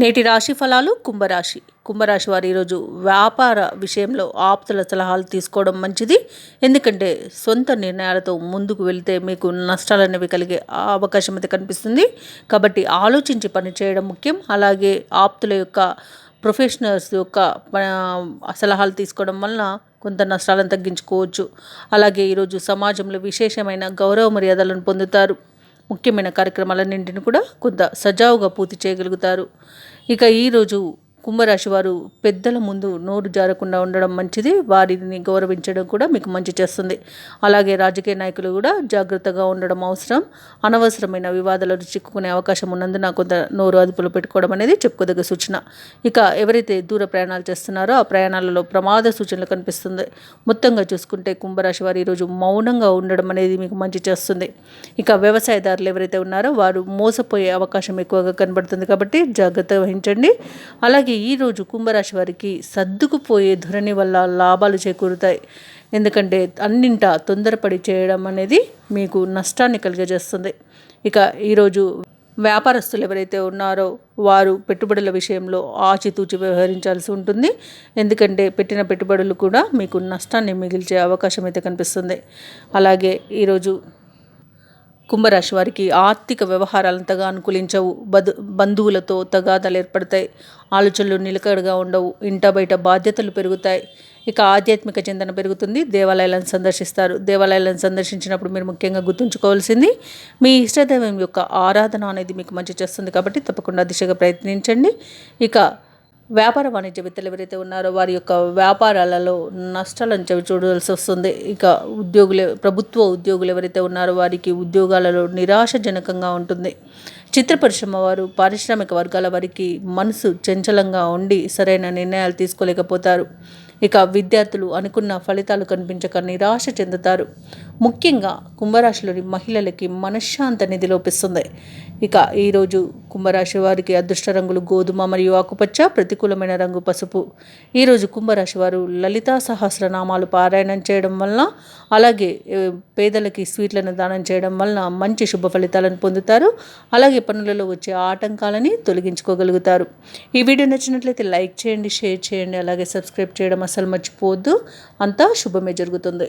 నేటి రాశి ఫలాలు కుంభరాశి వారు ఈరోజు వ్యాపార విషయంలో ఆప్తుల సలహాలు తీసుకోవడం మంచిది. ఎందుకంటే సొంత నిర్ణయాలతో ముందుకు వెళ్తే మీకు నష్టాలు అనేవి కలిగే అవకాశం అయితే కనిపిస్తుంది. కాబట్టి ఆలోచించి పని చేయడం ముఖ్యం. అలాగే ఆప్తుల యొక్క ప్రొఫెషనల్స్ యొక్క సలహాలు తీసుకోవడం వలన కొంత నష్టాలను తగ్గించుకోవచ్చు. అలాగే ఈరోజు సమాజంలో విశేషమైన గౌరవ మర్యాదలను పొందుతారు. ముఖ్యమైన కార్యక్రమాలన్నింటిని కూడా కొంత సజావుగా పూర్తి చేయగలుగుతారు. ఇక ఈరోజు కుంభరాశి వారు పెద్దల ముందు నోరు జారకుండా ఉండడం మంచిది. వారిని గౌరవించడం కూడా మీకు మంచి చేస్తుంది. అలాగే రాజకీయ నాయకులు కూడా జాగ్రత్తగా ఉండడం అవసరం. అనవసరమైన వివాదాలను చిక్కుకునే అవకాశం ఉన్నందున కొంత నోరు అదుపులో పెట్టుకోవడం అనేది చెప్పుకోదగ్గ సూచన. ఇక ఎవరైతే దూర ప్రయాణాలు చేస్తున్నారో ఆ ప్రయాణాలలో ప్రమాద సూచనలు కనిపిస్తుంది. మొత్తంగా చూసుకుంటే కుంభరాశి వారు ఈరోజు మౌనంగా ఉండడం అనేది మీకు మంచి చేస్తుంది. ఇక వ్యవసాయదారులు ఎవరైతే ఉన్నారో వారు మోసపోయే అవకాశం ఎక్కువగా కనబడుతుంది. కాబట్టి జాగ్రత్త వహించండి. అలాగే ఈరోజు కుంభరాశి వారికి సర్దుకుపోయే ధోరణి వల్ల లాభాలు చేకూరుతాయి. ఎందుకంటే అన్నింటా తొందరపడి చేయడం అనేది మీకు నష్టాన్ని కలిగజేస్తుంది. ఇక ఈరోజు వ్యాపారస్తులు ఎవరైతే ఉన్నారో వారు పెట్టుబడుల విషయంలో ఆచితూచి వ్యవహరించాల్సి ఉంటుంది. ఎందుకంటే పెట్టిన పెట్టుబడులు కూడా మీకు నష్టాన్ని మిగిల్చే అవకాశం అయితే కనిపిస్తుంది. అలాగే ఈరోజు కుంభరాశి వారికి ఆర్థిక వ్యవహారాలంతగా అనుకూలించవు. బంధువులతో తగాదాలు ఏర్పడతాయి. ఆలోచనలు నిలకడగా ఉండవు. ఇంట బయట బాధ్యతలు పెరుగుతాయి. ఇక ఆధ్యాత్మిక చింతన పెరుగుతుంది. దేవాలయాలను సందర్శిస్తారు. దేవాలయాలను సందర్శించినప్పుడు మీరు ముఖ్యంగా గుర్తుంచుకోవాల్సింది మీ ఇష్టదైవం యొక్క ఆరాధన అనేది మీకు మంచి చేస్తుంది. కాబట్టి తప్పకుండా దిశగా ప్రయత్నించండి. ఇక వ్యాపార వాణిజ్యవేత్తలు ఎవరైతే ఉన్నారో వారి యొక్క వ్యాపారాలలో నష్టాలను చవి చూడాల్సి వస్తుంది. ఇక ప్రభుత్వ ఉద్యోగులు ఎవరైతే ఉన్నారో వారికి ఉద్యోగాలలో నిరాశజనకంగా ఉంటుంది. చిత్ర పరిశ్రమ వారు, పారిశ్రామిక వర్గాల వారికి మనసు చంచలంగా ఉండి సరైన నిర్ణయాలు తీసుకోలేకపోతారు. ఇక విద్యార్థులు అనుకున్న ఫలితాలు కనిపించక నిరాశ చెందుతారు. ముఖ్యంగా కుంభరాశిలోని మహిళలకి మనశ్శాంతి అనేది లోపిస్తుంది. ఇక ఈరోజు కుంభరాశి వారికి అదృష్ట రంగులు గోధుమ మరియు ఆకుపచ్చ, ప్రతికూలమైన రంగు పసుపు. ఈరోజు కుంభరాశి వారు లలితా సహస్రనామాలు పారాయణం చేయడం వలన, అలాగే పేదలకి స్వీట్లను దానం చేయడం వలన మంచి శుభ ఫలితాలను పొందుతారు. అలాగే పనులలో వచ్చే ఆటంకాలని తొలగించుకోగలుగుతారు. ఈ వీడియో నచ్చినట్లయితే లైక్ చేయండి, షేర్ చేయండి, అలాగే సబ్స్క్రైబ్ చేయడం అసలు మర్చిపోవద్దు. అంతా శుభమే జరుగుతుంది.